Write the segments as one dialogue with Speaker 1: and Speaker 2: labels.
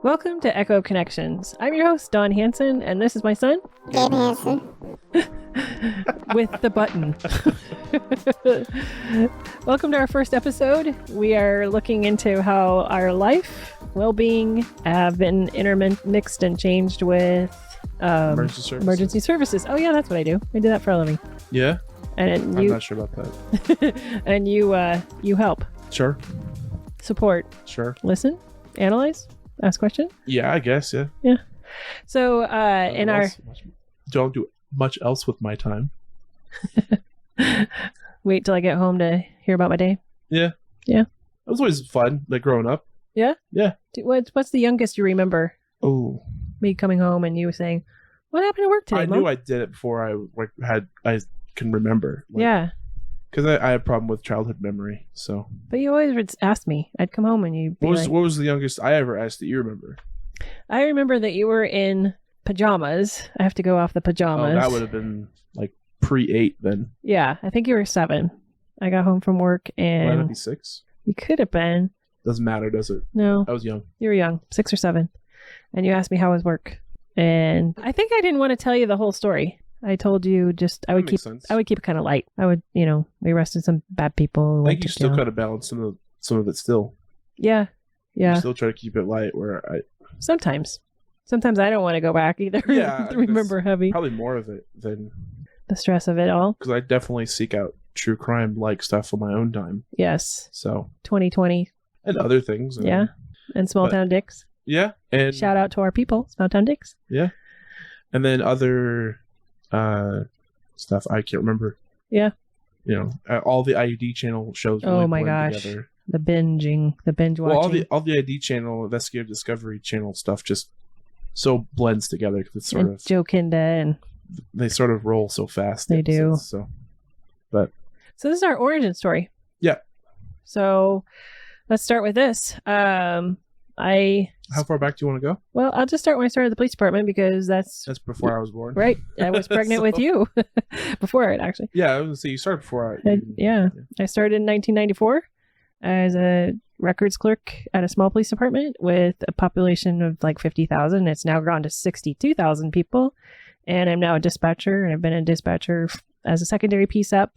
Speaker 1: Welcome to Echo Connections. I'm your host, Dawn Hansen, and this is my son,
Speaker 2: Gabe Hansen.
Speaker 1: with the button. Welcome to our first episode. We are looking into how our life, well-being have been intermixed and changed with emergency services. Oh yeah, that's what I do. I do that for a living.
Speaker 3: Yeah?
Speaker 1: And
Speaker 3: I'm not sure about that.
Speaker 1: and you help,
Speaker 3: Sure.
Speaker 1: support,
Speaker 3: Sure.
Speaker 1: listen, analyze, ask questions.
Speaker 3: Yeah, I guess, yeah.
Speaker 1: Yeah. So
Speaker 3: Don't do much else with my time.
Speaker 1: wait till I get home to hear about my day.
Speaker 3: Yeah.
Speaker 1: Yeah.
Speaker 3: It was always fun, like growing up.
Speaker 1: Yeah?
Speaker 3: Yeah.
Speaker 1: What's the youngest you remember?
Speaker 3: Oh.
Speaker 1: Me coming home and you saying, "What happened to work today,
Speaker 3: I
Speaker 1: Mom?"
Speaker 3: knew I did it before I can remember.
Speaker 1: Yeah.
Speaker 3: Because I had a problem with childhood memory, so.
Speaker 1: But you always would ask me. I'd come home and you'd be
Speaker 3: What was the youngest I ever asked that you remember?
Speaker 1: I remember that you were in pajamas. I have to go off the pajamas.
Speaker 3: Oh, that would have been like pre-8 then.
Speaker 1: Yeah, I think you were 7. I got home from work
Speaker 3: Might that
Speaker 1: and
Speaker 3: be 6?
Speaker 1: you could have been.
Speaker 3: Doesn't matter, does it?
Speaker 1: No,
Speaker 3: I was young.
Speaker 1: you were young, 6 or 7. And you asked me how was work. And I think I didn't want to tell you the whole story. I told you just I would keep it kind of light. I would, we arrested some bad people.
Speaker 3: I think you still got to balance some of it still.
Speaker 1: Yeah. Yeah.
Speaker 3: You still try to keep it light
Speaker 1: Sometimes I don't want to go back either.
Speaker 3: Yeah,
Speaker 1: Remember heavy.
Speaker 3: Probably more of it than
Speaker 1: The stress of it all.
Speaker 3: because I definitely seek out true crime like stuff on my own time.
Speaker 1: Yes.
Speaker 3: So
Speaker 1: 2020.
Speaker 3: and other things.
Speaker 1: Yeah. And small town dicks.
Speaker 3: Yeah. And
Speaker 1: Shout out to our people, small town dicks.
Speaker 3: yeah. And then other stuff I can't remember.
Speaker 1: Yeah.
Speaker 3: All the IUD channel shows.
Speaker 1: Oh
Speaker 3: really
Speaker 1: my
Speaker 3: blend
Speaker 1: gosh.
Speaker 3: Together.
Speaker 1: The binge watching.
Speaker 3: Well, all the ID channel, investigative discovery channel stuff just so blends together because it's sort
Speaker 1: and
Speaker 3: of
Speaker 1: Joe Kinda and
Speaker 3: they sort of roll so fast.
Speaker 1: They do.
Speaker 3: So
Speaker 1: this is our origin story.
Speaker 3: Yeah.
Speaker 1: So let's start with this.
Speaker 3: How far back do you want to go?
Speaker 1: Well, I'll just start when I started the police department because that's
Speaker 3: before I was born.
Speaker 1: right. I was pregnant with you before it actually.
Speaker 3: Yeah, I was gonna say you started before I.
Speaker 1: Yeah. I started in 1994 as a records clerk at a small police department with a population of like 50,000. It's now gone to 62,000 people. And I'm now a dispatcher, and I've been a dispatcher as a secondary PSAP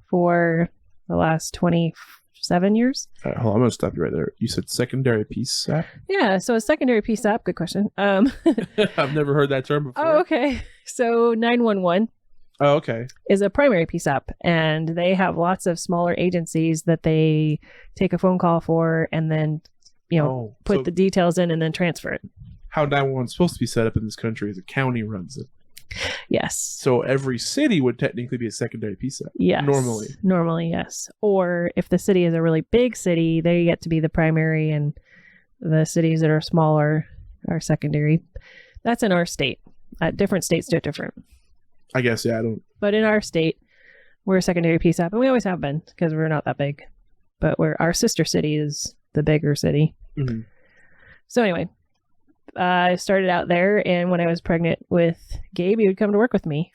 Speaker 1: for the last 27 years.
Speaker 3: Hold on, I'm going to stop you right there. You said secondary PSAP?
Speaker 1: Yeah, so a secondary PSAP, good question.
Speaker 3: I've never heard that term before.
Speaker 1: Oh, okay. So 911
Speaker 3: Oh, okay.
Speaker 1: is a primary PSAP, and they have lots of smaller agencies that they take a phone call for and then, put the details in and then transfer it.
Speaker 3: How 911 is supposed to be set up in this country is a county runs it.
Speaker 1: Yes.
Speaker 3: So every city would technically be a secondary PSAP.
Speaker 1: Yes. Normally, yes. Or if the city is a really big city, they get to be the primary, and the cities that are smaller are secondary. That's in our state. Different states do it different.
Speaker 3: I guess, yeah, I don't.
Speaker 1: But in our state, we're a secondary PSAP, and we always have been because we're not that big. But our sister city is the bigger city.
Speaker 3: Mm-hmm.
Speaker 1: So anyway, I started out there, and when I was pregnant with Gabe, he would come to work with me.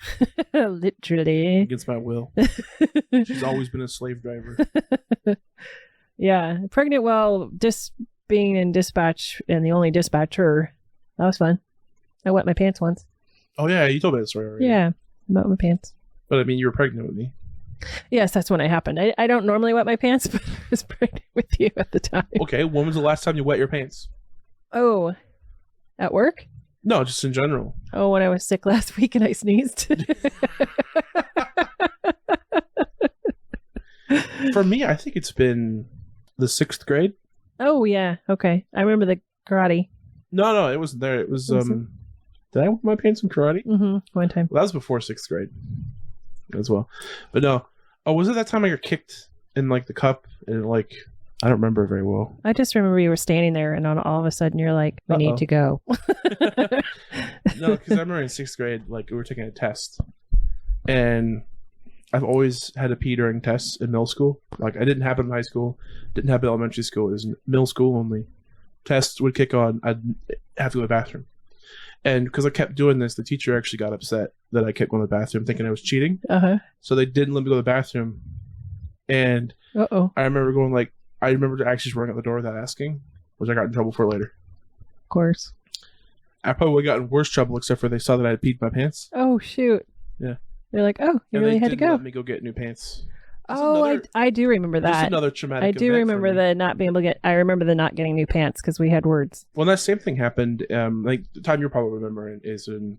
Speaker 1: Literally.
Speaker 3: Against my will. She's always been a slave driver.
Speaker 1: Yeah. Pregnant while being in dispatch and the only dispatcher. That was fun. I wet my pants once.
Speaker 3: Oh, yeah, you told me that story already.
Speaker 1: Yeah. I wet my pants.
Speaker 3: But I mean, you were pregnant with me.
Speaker 1: Yes, that's when it happened. I don't normally wet my pants, but I was pregnant with you at the time.
Speaker 3: Okay, when was the last time you wet your pants?
Speaker 1: Oh, at work?
Speaker 3: No, just in general.
Speaker 1: Oh, when I was sick last week and I sneezed.
Speaker 3: For me, I think it's been the 6th grade.
Speaker 1: Oh, yeah. Okay. I remember the karate.
Speaker 3: No, it wasn't there. It was, did I wet my pants in karate?
Speaker 1: Mm-hmm. One time.
Speaker 3: Well, that was before 6th grade as well. But no. Oh, was it that time I got kicked in, like, the cup? And, like, I don't remember very well.
Speaker 1: I just remember you were standing there and all of a sudden you're like, we need to go.
Speaker 3: No, because I remember in 6th grade, like, we were taking a test. And I've always had to pee during tests in middle school. Like, I didn't have it in high school. Didn't have it in elementary school. It was in middle school only. Tests would kick on. I'd have to go to the bathroom. And because I kept doing this, the teacher actually got upset that I kept going to the bathroom thinking I was cheating.
Speaker 1: Uh-huh.
Speaker 3: So they didn't let me go to the bathroom. And I remember going, like, I remember actually just running out the door without asking, which I got in trouble for later.
Speaker 1: course.
Speaker 3: I probably would have gotten worse trouble except for they saw that I had peed my pants.
Speaker 1: Oh, shoot.
Speaker 3: Yeah.
Speaker 1: They're like, oh, you really had to go.
Speaker 3: Let me go get new pants.
Speaker 1: I do remember that.
Speaker 3: Just another traumatic
Speaker 1: I do remember the not being able to get. I remember the not getting new pants because we had words.
Speaker 3: Well, that same thing happened. Like the time you're probably remembering is in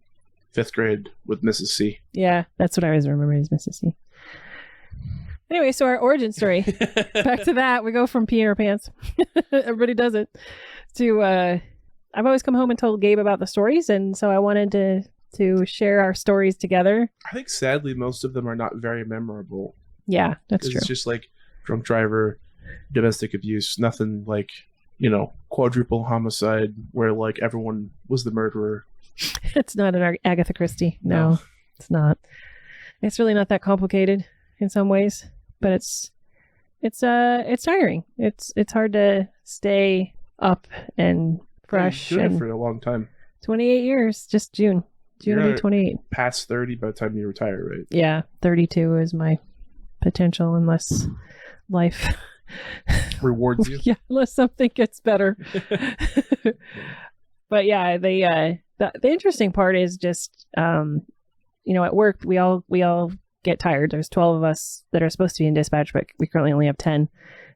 Speaker 3: 5th grade with Mrs. C.
Speaker 1: Yeah, that's what I was remembering is Mrs. C. Anyway, so our origin story. Back to that. We go from peeing our pants. Everybody does it. To I've always come home and told Gabe about the stories, and so I wanted to share our stories together.
Speaker 3: I think sadly most of them are not very memorable.
Speaker 1: Yeah, that's true.
Speaker 3: It's just like drunk driver, domestic abuse, nothing like, quadruple homicide where like everyone was the murderer.
Speaker 1: It's not an Agatha Christie. No, it's not. It's really not that complicated in some ways, but it's tiring. It's hard to stay up and fresh.
Speaker 3: You've been doing it for a long time. 28
Speaker 1: years, just June. June will be 28.
Speaker 3: Past 30 by the time you retire, right?
Speaker 1: Yeah, 32 is my potential unless life
Speaker 3: rewards you.
Speaker 1: Yeah, unless something gets better. But yeah, the interesting part is just at work we all get tired. There's 12 of us that are supposed to be in dispatch, but we currently only have 10,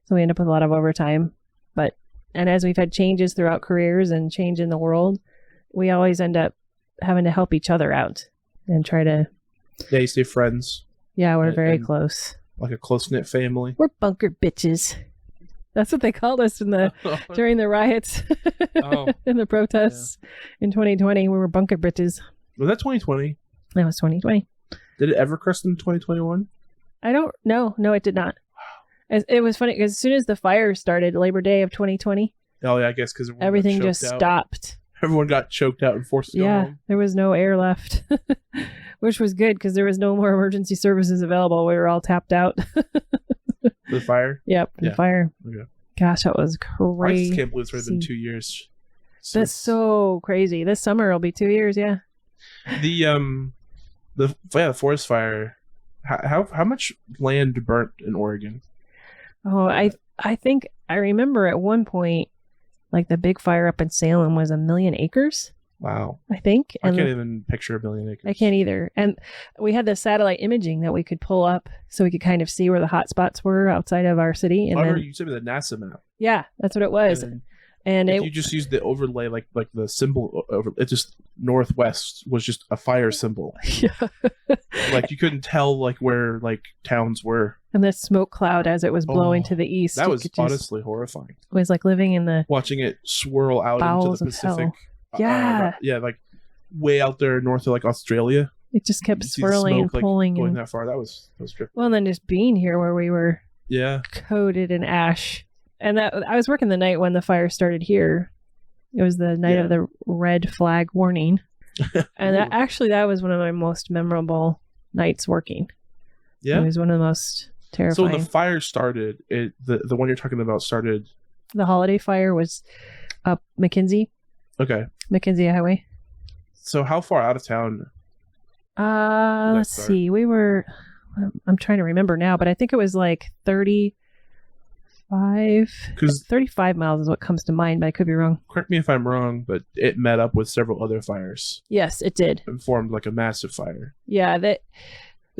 Speaker 1: so we end up with a lot of overtime. And as we've had changes throughout careers and change in the world, we always end up having to help each other out and try to.
Speaker 3: Yeah, you stay friends.
Speaker 1: Yeah, we're very close.
Speaker 3: Like a close-knit family.
Speaker 1: We're bunker bitches. That's what they called us during the riots and the protests in 2020. We were bunker bitches.
Speaker 3: Was that 2020?
Speaker 1: That was 2020.
Speaker 3: Did it ever crest in 2021?
Speaker 1: I don't know. No, it did not. It was funny because as soon as the fire started, Labor Day of 2020.
Speaker 3: Oh, yeah, I guess because
Speaker 1: everything just stopped.
Speaker 3: Everyone got choked out and forced to go home.
Speaker 1: There was no air left, which was good because there was no more emergency services available. We were all tapped out.
Speaker 3: The fire?
Speaker 1: Yep, the fire. Okay. Gosh, that was crazy.
Speaker 3: I just can't believe it's already been 2 years.
Speaker 1: That's so crazy. This summer will be 2 years, yeah.
Speaker 3: The forest fire, how much land burnt in Oregon?
Speaker 1: Oh, I think I remember at one point, like the big fire up in Salem was 1 million acres.
Speaker 3: Wow.
Speaker 1: I think.
Speaker 3: And I can't even picture 1 million acres.
Speaker 1: I can't either. And we had the satellite imaging that we could pull up so we could kind of see where the hot spots were outside of our city. And then,
Speaker 3: you sent me the NASA map.
Speaker 1: Yeah, that's what it was. And
Speaker 3: you just used the overlay, like the symbol, it just northwest was just a fire symbol.
Speaker 1: Yeah.
Speaker 3: Like you couldn't tell like where like towns were.
Speaker 1: And the smoke cloud as it was blowing to the east.
Speaker 3: That was honestly horrifying.
Speaker 1: It was like living in the
Speaker 3: watching it swirl out into the Pacific.
Speaker 1: Yeah.
Speaker 3: Like way out there north of like Australia.
Speaker 1: It just kept swirling and pulling.
Speaker 3: Going that far. That was trippy.
Speaker 1: Well, and then just being here where we were coated in ash. And that I was working the night when the fire started here. It was the night of the red flag warning. And that was one of my most memorable nights working. Yeah. It was one of the most terrifying.
Speaker 3: So the fire started, the one you're talking about started.
Speaker 1: The holiday fire was up McKenzie.
Speaker 3: Okay.
Speaker 1: McKenzie Highway.
Speaker 3: So how far out of town?
Speaker 1: Let's see. I'm trying to remember now, but I think it was like 35 miles is what comes to mind, but I could be wrong.
Speaker 3: Correct me if I'm wrong, but it met up with several other fires.
Speaker 1: Yes, it did.
Speaker 3: And formed like a massive fire.
Speaker 1: Yeah, that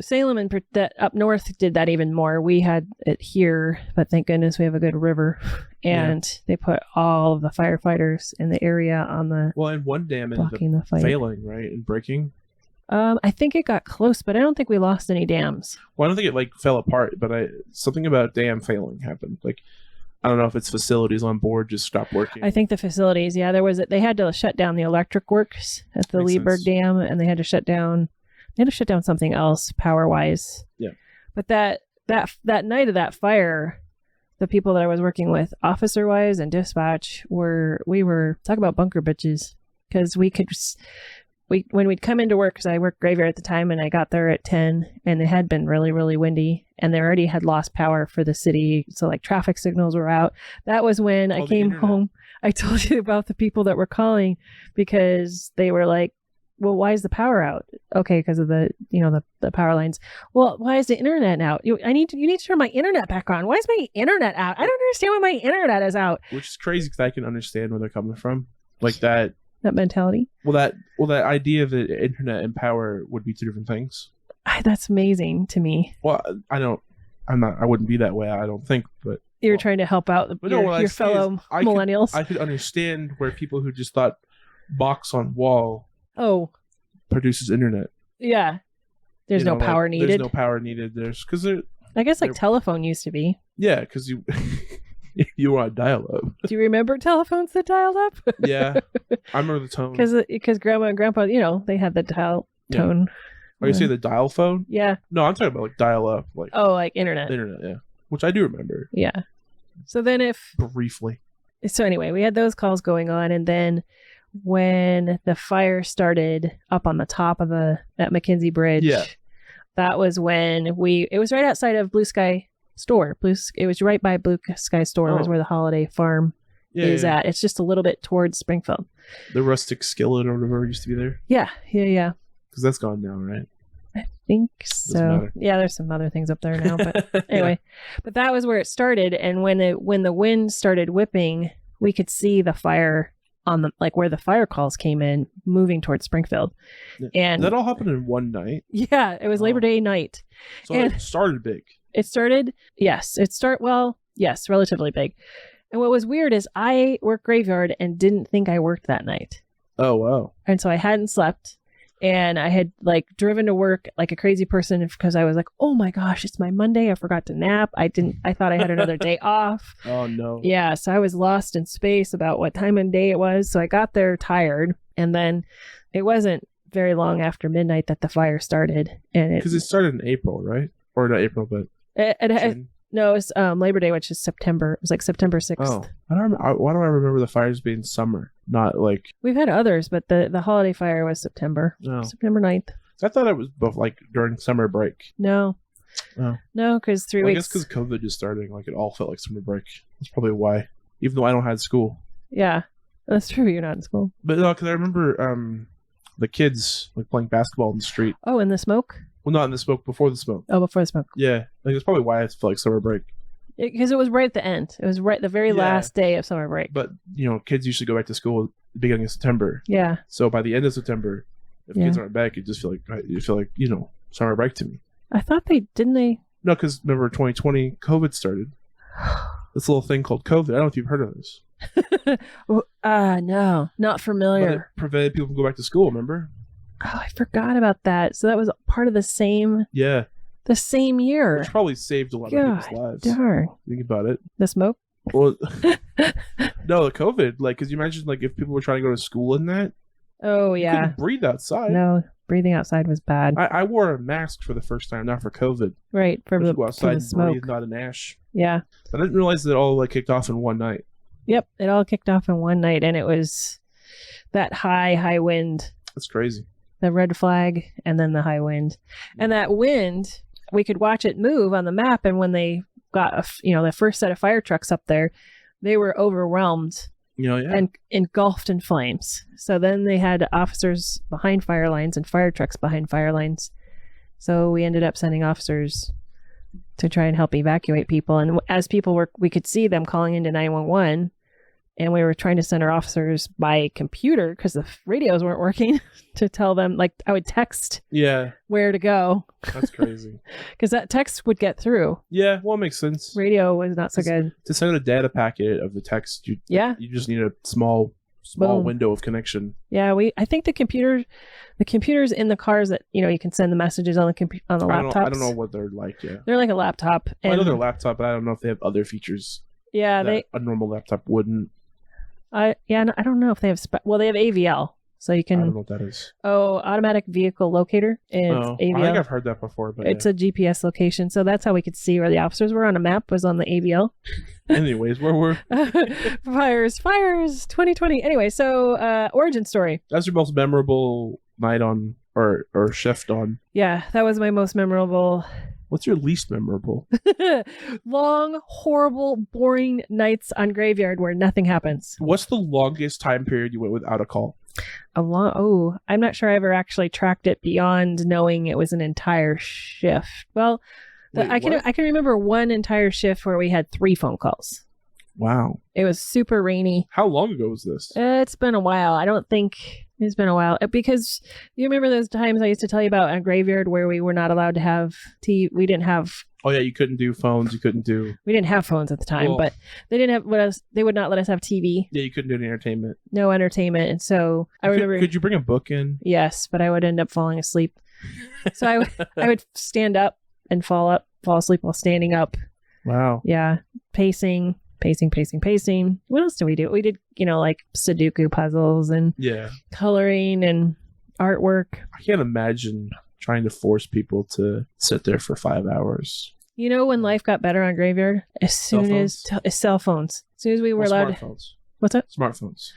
Speaker 1: Salem and that up north did that even more. We had it here, but thank goodness we have a good river, and they put all of the firefighters in the area on the
Speaker 3: and one dam ended up failing, right, and breaking.
Speaker 1: I think it got close, but I don't think we lost any dams.
Speaker 3: Well, I don't think it like fell apart, but something about dam failing happened. Like, I don't know if it's facilities on board just stopped working.
Speaker 1: I think the facilities, they had to shut down the electric works at the Leeburg Dam, and they had to shut down something else power wise. Yeah. But that night of that fire, the people that I was working with, officer wise and dispatch, we were talk about bunker bitches, because when we'd come into work, because I worked graveyard at the time, and I got there at 10, and it had been really, really windy, and they already had lost power for the city. So like traffic signals were out. That was when I came home. I told you about the people that were calling because they were like, well, why is the power out? Okay, because of the power lines. Well, why is the internet out? You need to turn my internet back on. Why is my internet out? I don't understand why my internet is out.
Speaker 3: Which is crazy because I can understand where they're coming from. Like that
Speaker 1: mentality.
Speaker 3: Well, that idea of the internet and power would be two different things.
Speaker 1: That's amazing to me.
Speaker 3: Well, I wouldn't be that way, I don't think, but
Speaker 1: you're trying to help out your fellow millennials.
Speaker 3: I could understand where people who just thought box on wall produces internet.
Speaker 1: Yeah. There's no power needed.
Speaker 3: There's no power needed.
Speaker 1: I guess like telephone used to be.
Speaker 3: Yeah, because you were on dial-up.
Speaker 1: Do you remember telephones that dialed up?
Speaker 3: Yeah, I remember the tone.
Speaker 1: Because grandma and grandpa, they had the dial tone.
Speaker 3: Oh, you say the dial phone?
Speaker 1: Yeah.
Speaker 3: No, I'm talking about like dial-up.
Speaker 1: Like internet.
Speaker 3: Internet, yeah. Which I do remember.
Speaker 1: Yeah. So then
Speaker 3: briefly.
Speaker 1: So anyway, we had those calls going on, and then when the fire started up on the top of that McKinsey Bridge, that was when it was right outside of Blue Sky Store. It was right by Blue Sky Store was where the Holiday Farm is at. It's just a little bit towards Springfield.
Speaker 3: The rustic skillet or whatever used to be there?
Speaker 1: Yeah.
Speaker 3: Because that's gone now, right?
Speaker 1: I think so. Yeah, there's some other things up there now, but anyway. But that was where it started, and when the wind started whipping, we could see the fire on the where the fire calls came in, moving towards Springfield. And
Speaker 3: that all happened in one night.
Speaker 1: Yeah, it was Labor Day night.
Speaker 3: So it started big.
Speaker 1: It started, yes, relatively big. And what was weird is I worked graveyard and didn't think I worked that night.
Speaker 3: Oh, wow.
Speaker 1: And so I hadn't slept. And I had driven to work like a crazy person because I was like, oh my gosh, it's my Monday. I forgot to nap. I thought I had another day off.
Speaker 3: Oh no.
Speaker 1: Yeah. So I was lost in space about what time of day it was. So I got there tired. And then it wasn't very long after midnight that the fire started. And
Speaker 3: because it started in April, right? Or not April, but
Speaker 1: no, it was Labor Day, which is September. It was like September 6th.
Speaker 3: Oh, why do I remember the fires being summer? Not like...
Speaker 1: We've had others, but the holiday fire was September.
Speaker 3: Oh.
Speaker 1: September 9th.
Speaker 3: I thought it was both during summer break.
Speaker 1: No.
Speaker 3: Oh.
Speaker 1: No, because 3 weeks...
Speaker 3: I guess because COVID is starting, it all felt like summer break. That's probably why. Even though I don't have school.
Speaker 1: Yeah, that's true. You're not in school.
Speaker 3: But no, because I remember the kids playing basketball in the street.
Speaker 1: Oh, in the smoke?
Speaker 3: Well, not in the smoke, before the smoke.
Speaker 1: Oh, before the smoke.
Speaker 3: Yeah. That's probably why it felt like summer break.
Speaker 1: Because it was right at the end. It was right the very last day of summer break.
Speaker 3: But, kids usually go back to school at the beginning of September.
Speaker 1: Yeah.
Speaker 3: So by the end of September, if kids aren't back, you feel like summer break to me.
Speaker 1: I thought didn't they?
Speaker 3: No, because remember 2020, COVID started. This little thing called COVID. I don't know if you've heard of this.
Speaker 1: No, not familiar.
Speaker 3: But it prevented people from going back to school, remember?
Speaker 1: Oh, I forgot about that. So that was part of the same...
Speaker 3: Yeah.
Speaker 1: The same year.
Speaker 3: Which probably saved a lot of people's lives.
Speaker 1: Darn.
Speaker 3: Think about it.
Speaker 1: The smoke?
Speaker 3: Well, no, the COVID. Because you imagine, if people were trying to go to school in that.
Speaker 1: Oh, yeah.
Speaker 3: You couldn't breathe outside.
Speaker 1: No, breathing outside was bad.
Speaker 3: I wore a mask for the first time, not for COVID.
Speaker 1: Right, for the,
Speaker 3: go outside
Speaker 1: for the smoke.
Speaker 3: Breathe, not an ash.
Speaker 1: Yeah.
Speaker 3: I didn't realize that it all kicked off in one night.
Speaker 1: Yep, it all kicked off in one night, and it was that high wind.
Speaker 3: That's crazy.
Speaker 1: The red flag, and then the high wind. And that wind, we could watch it move on the map, and when they got, the first set of fire trucks up there, they were overwhelmed and engulfed in flames. So then they had officers behind fire lines and fire trucks behind fire lines. So we ended up sending officers to try and help evacuate people. And as people were, we could see them calling into 911. And we were trying to send our officers by computer because the radios weren't working to tell them, I would text where to go.
Speaker 3: That's crazy.
Speaker 1: Because that text would get through.
Speaker 3: Yeah, well, it makes sense.
Speaker 1: Radio was not so good.
Speaker 3: To send a data packet of the text, you just need a small window of connection. Yeah,
Speaker 1: I think the computers in the cars that, you can send the messages on the laptops.
Speaker 3: I don't know what they're like, yeah.
Speaker 1: They're like a laptop.
Speaker 3: I know they're a laptop, but I don't know if they have other features.
Speaker 1: Yeah,
Speaker 3: a normal laptop wouldn't.
Speaker 1: I don't know if they have they have AVL, so you can.
Speaker 3: I don't know what that is.
Speaker 1: Oh, automatic vehicle locator. It's AVL.
Speaker 3: I think I've heard that before, but
Speaker 1: it's a GPS location, so that's how we could see where the officers were on a map. Was on the AVL.
Speaker 3: Anyways, where were
Speaker 1: fires 2020. Anyway, so origin story.
Speaker 3: That's your most memorable night on or shift on?
Speaker 1: Yeah, that was my most memorable.
Speaker 3: What's your least memorable?
Speaker 1: Long, horrible, boring nights on graveyard where nothing happens.
Speaker 3: What's the longest time period you went without a call?
Speaker 1: I'm not sure I ever actually tracked it beyond knowing it was an entire shift. Well, I can remember one entire shift where we had 3 phone calls.
Speaker 3: Wow.
Speaker 1: It was super rainy.
Speaker 3: How long ago was this?
Speaker 1: It's been a while. I don't think it's been a while because you remember those times I used to tell you about a graveyard where we were not allowed to have tea. We didn't have.
Speaker 3: Oh yeah, you couldn't do phones. You couldn't do.
Speaker 1: We didn't have phones at the time, but they didn't have what else. They would not let us have TV.
Speaker 3: Yeah, you couldn't do any entertainment.
Speaker 1: No entertainment, and so I remember.
Speaker 3: Could you bring a book in?
Speaker 1: Yes, but I would end up falling asleep. So I would stand up and fall asleep while standing up.
Speaker 3: Wow.
Speaker 1: Yeah, pacing. What else did we do? We did, like Sudoku puzzles and coloring and artwork. I
Speaker 3: can't imagine trying to force people to sit there for 5 hours.
Speaker 1: When life got better on Graveyard? As soon as cell phones. As soon as we were allowed
Speaker 3: smartphones.
Speaker 1: What's that?
Speaker 3: Smartphones.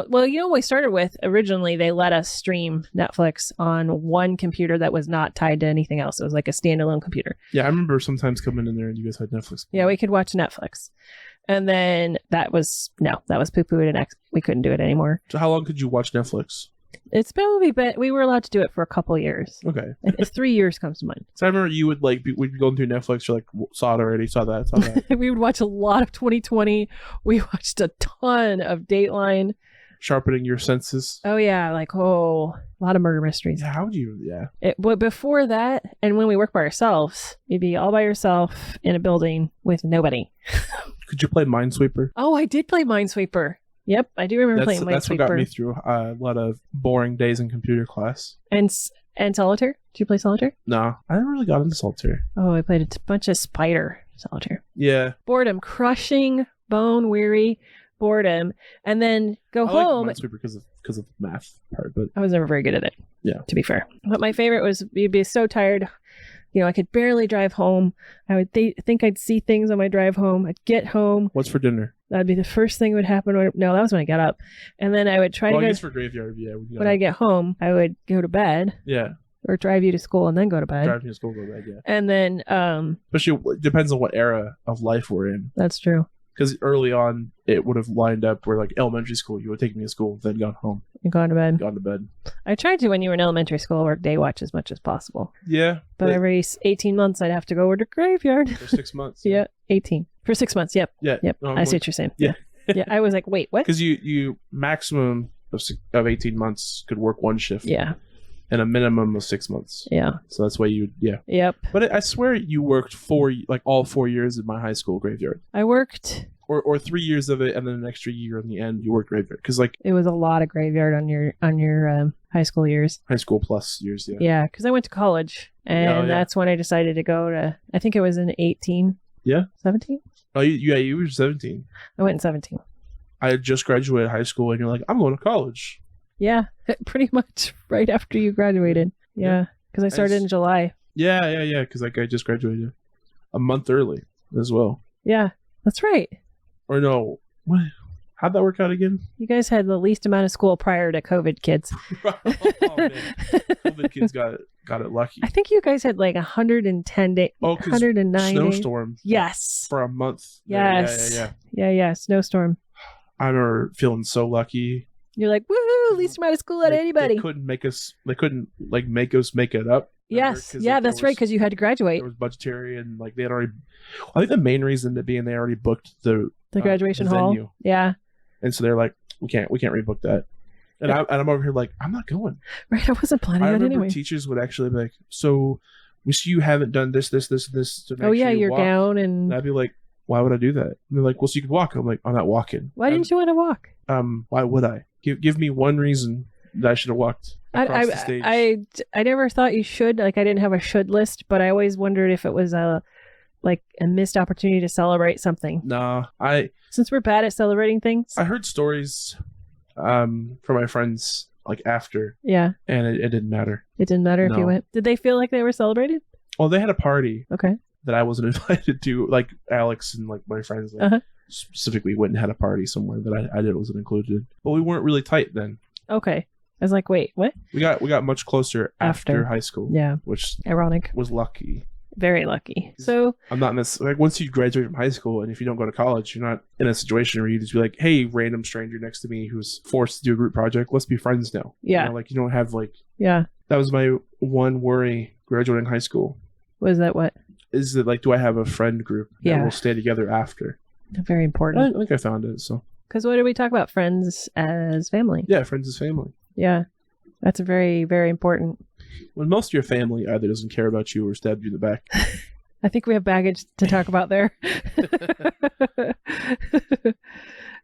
Speaker 1: Well, what we started with originally, they let us stream Netflix on one computer that was not tied to anything else. It was like a standalone computer.
Speaker 3: Yeah, I remember sometimes coming in there and you guys had Netflix.
Speaker 1: Yeah, we could watch Netflix. And then that was poo-pooed and we couldn't do it anymore.
Speaker 3: So how long could you watch Netflix?
Speaker 1: It's probably we were allowed to do it for a couple of years.
Speaker 3: Okay.
Speaker 1: 3 years comes to mind.
Speaker 3: So I remember you would we'd be going through Netflix, you're like, saw it already, saw that.
Speaker 1: We would watch a lot of 2020. We watched a ton of Dateline.
Speaker 3: Sharpening your senses.
Speaker 1: Oh yeah, a lot of murder mysteries.
Speaker 3: Yeah, how would you,
Speaker 1: But before that, and when we work by ourselves, you'd be all by yourself in a building with nobody.
Speaker 3: Could you play Minesweeper?
Speaker 1: Oh, I did play Minesweeper. Yep, I do remember playing Minesweeper.
Speaker 3: That's what got me through a lot of boring days in computer class.
Speaker 1: And Solitaire? Did you play Solitaire?
Speaker 3: No, I never really got into Solitaire.
Speaker 1: Oh, I played a bunch of Spider Solitaire.
Speaker 3: Yeah.
Speaker 1: Boredom, crushing, bone-weary boredom, and then go home.
Speaker 3: I like Minesweeper because of the math part, but
Speaker 1: I was never very good at it.
Speaker 3: Yeah.
Speaker 1: To be fair. But my favorite was you'd be so tired. I could barely drive home. I would think I'd see things on my drive home. I'd get home.
Speaker 3: What's for dinner?
Speaker 1: That'd be the first thing that would happen. No, that was when I got up. And then I would try to
Speaker 3: I guess for Graveyard, yeah.
Speaker 1: When I get home, I would go to bed.
Speaker 3: Yeah.
Speaker 1: Or drive you to school and then go to bed.
Speaker 3: Drive you to school, go to bed, yeah.
Speaker 1: And then...
Speaker 3: Especially, it depends on what era of life we're in.
Speaker 1: That's true.
Speaker 3: Because early on, it would have lined up where, elementary school, you would take me to school, then gone home.
Speaker 1: And gone to bed.
Speaker 3: Gone to bed.
Speaker 1: I tried to, when you were in elementary school, work day watch as much as possible.
Speaker 3: Yeah.
Speaker 1: But every 18 months, I'd have to go over to Graveyard.
Speaker 3: For 6 months.
Speaker 1: Yeah, 18. For 6 months, yep.
Speaker 3: Yeah.
Speaker 1: Yep,
Speaker 3: No,
Speaker 1: I see what you're saying.
Speaker 3: Yeah.
Speaker 1: Yeah, I was like, wait, what?
Speaker 3: Because you maximum of 18 months could work one shift.
Speaker 1: Yeah.
Speaker 3: And a minimum of 6 months.
Speaker 1: Yeah.
Speaker 3: So that's why
Speaker 1: Yep.
Speaker 3: But I swear you worked all 4 years in my high school Graveyard.
Speaker 1: I worked...
Speaker 3: Or 3 years of it, and then an extra year in the end, you worked Graveyard. Because
Speaker 1: it was a lot of Graveyard on your high school years.
Speaker 3: High school plus years, yeah.
Speaker 1: Yeah, because I went to college, and that's when I decided to go to... I think it was in 18.
Speaker 3: Yeah.
Speaker 1: 17?
Speaker 3: Oh, you were 17.
Speaker 1: I went in 17.
Speaker 3: I had just graduated high school, and you're like, I'm going to college.
Speaker 1: Yeah, pretty much right after you graduated. Yeah, because I started in July.
Speaker 3: Yeah, because I just graduated a month early as well.
Speaker 1: Yeah, that's right.
Speaker 3: Or no, what? How'd that work out again?
Speaker 1: You guys had the least amount of school prior to COVID kids.
Speaker 3: Oh, man. COVID kids got it lucky.
Speaker 1: I think you guys had 110 days. Oh, 109
Speaker 3: snowstorm.
Speaker 1: Yes.
Speaker 3: For a month.
Speaker 1: Yes. Yeah. Snowstorm.
Speaker 3: I remember feeling so lucky.
Speaker 1: You're like, woohoo, least amount of school out of anybody.
Speaker 3: They couldn't make us make it up.
Speaker 1: Yes. Yeah, that's right, because you had to graduate.
Speaker 3: There was budgetary, and they had already... I think the main reason to being they already booked the
Speaker 1: graduation hall.
Speaker 3: Venue.
Speaker 1: Yeah.
Speaker 3: And so they're like, we can't rebook that. And I'm over here like, I'm not going.
Speaker 1: Right, I wasn't planning on it anyway.
Speaker 3: Teachers would actually be like, so we see you haven't done this. To make
Speaker 1: sure
Speaker 3: you're
Speaker 1: down. And
Speaker 3: I'd be like, why would I do that? And they're like, well, so you could walk. I'm like, I'm not walking.
Speaker 1: Why didn't you want to walk?
Speaker 3: Why would I? Give me one reason that I should have walked across the stage.
Speaker 1: I never thought you should. I didn't have a should list, but I always wondered if it was a missed opportunity to celebrate something.
Speaker 3: Nah,
Speaker 1: since we're bad at celebrating things.
Speaker 3: I heard stories from my friends after.
Speaker 1: Yeah.
Speaker 3: And it didn't matter.
Speaker 1: It didn't matter if you went. Did they feel like they were celebrated?
Speaker 3: Well, they had a party.
Speaker 1: Okay.
Speaker 3: That I wasn't invited to. Alex and my friends specifically went and had a party somewhere that I wasn't included in. But we weren't really tight then.
Speaker 1: Okay. I was like, wait, what?
Speaker 3: We got much closer after high school.
Speaker 1: Yeah.
Speaker 3: Which
Speaker 1: ironic.
Speaker 3: Was lucky.
Speaker 1: Very lucky. So
Speaker 3: I'm not necessarily once you graduate from high school, and if you don't go to college, you're not in a situation where you just be like, hey, random stranger next to me who's forced to do a group project, let's be friends now.
Speaker 1: Yeah.
Speaker 3: You don't have
Speaker 1: Yeah.
Speaker 3: That was my one worry graduating high school.
Speaker 1: Was that what?
Speaker 3: Is that do I have a friend group that will stay together after?
Speaker 1: Very
Speaker 3: I
Speaker 1: important.
Speaker 3: think I found it. So
Speaker 1: Because what did we talk about? Friends as family.
Speaker 3: yeah, friends is family.
Speaker 1: Yeah. That's very, very important.
Speaker 3: When most of your family either doesn't care about you or stabbed you in the back.
Speaker 1: I think we have baggage to talk about there.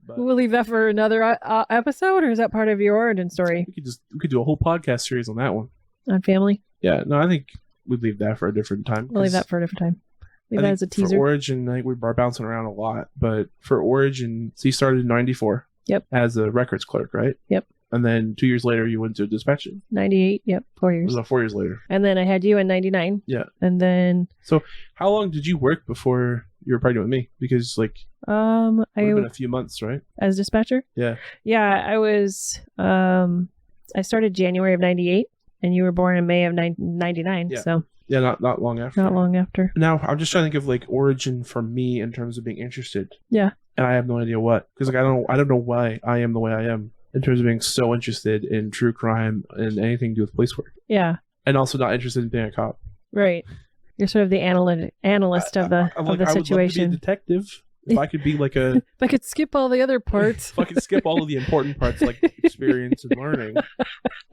Speaker 1: We'll leave that for another episode, or is that part of your origin story
Speaker 3: We could do a whole podcast series on that one.
Speaker 1: on family?
Speaker 3: Yeah, no, I think we'd leave that for a different time.
Speaker 1: We'll leave that for a different time. Leave that as a teaser.
Speaker 3: For Origin, I think we are bouncing around a lot, but for Origin, so you started in 94.
Speaker 1: Yep.
Speaker 3: As a records clerk, right?
Speaker 1: Yep.
Speaker 3: And then 2 years later, you went to dispatching.
Speaker 1: 98. Yep. 4
Speaker 3: It
Speaker 1: years.
Speaker 3: was about 4 years later.
Speaker 1: And then I had you in 99.
Speaker 3: Yeah.
Speaker 1: And then
Speaker 3: So how long did you work before you were pregnant with me? Because like it would have been a few months, right?
Speaker 1: as dispatcher.
Speaker 3: Yeah.
Speaker 1: Yeah, I was. I started January of 98, and you were born in May of 99.
Speaker 3: Yeah.
Speaker 1: So
Speaker 3: Yeah, not long after.
Speaker 1: not long after.
Speaker 3: Now I'm just trying to think of like origin for me in terms of being interested.
Speaker 1: Yeah.
Speaker 3: And I have no idea what, because like I don't know why I am the way I am in terms of being so interested in true crime and anything to do with police work,
Speaker 1: Yeah.
Speaker 3: and also not interested in being a cop.
Speaker 1: Right. You're sort of the analyst of the
Speaker 3: I'm
Speaker 1: of
Speaker 3: like,
Speaker 1: the
Speaker 3: I would love to be a
Speaker 1: situation.
Speaker 3: detective. If I could be like a,
Speaker 1: If I could skip all the other parts.
Speaker 3: if I could skip all of the important parts like experience and learning,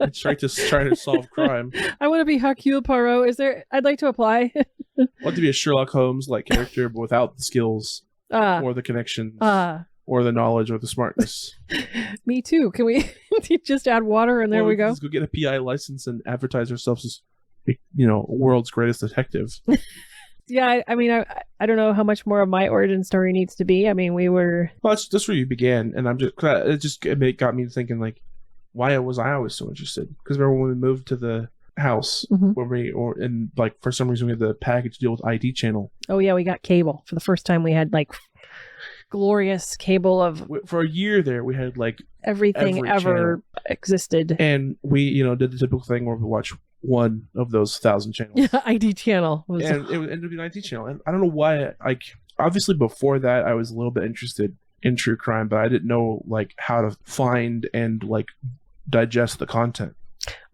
Speaker 3: and try to solve crime.
Speaker 1: I want to be Hercule Poirot. Is there? I'd like to apply.
Speaker 3: I want to be a Sherlock Holmes like character, but without the skills or the connections or the knowledge or the smartness.
Speaker 1: Me too. Can we just add water and there
Speaker 3: Or
Speaker 1: we go?
Speaker 3: Let's go get a PI license and advertise ourselves as, world's greatest detective.
Speaker 1: Yeah, I mean, I don't know how much more of my origin story needs to be. I mean, we were...
Speaker 3: Well, that's where you began, and it got me thinking, like, why was I always so interested? Because remember when we moved to the house, for some reason we had the package deal with ID channel.
Speaker 1: Oh yeah, we got cable. For the first time we had, like, glorious cable of...
Speaker 3: For a year there, we had, like...
Speaker 1: everything
Speaker 3: every
Speaker 1: ever
Speaker 3: channel.
Speaker 1: Existed.
Speaker 3: And we, did the typical thing where we watch one of those 1,000 channels.
Speaker 1: Yeah, ID channel.
Speaker 3: And it ended up being an ID channel. And I don't know why, obviously before that, I was a little bit interested in true crime, but I didn't know, like, how to find and, like, digest the content.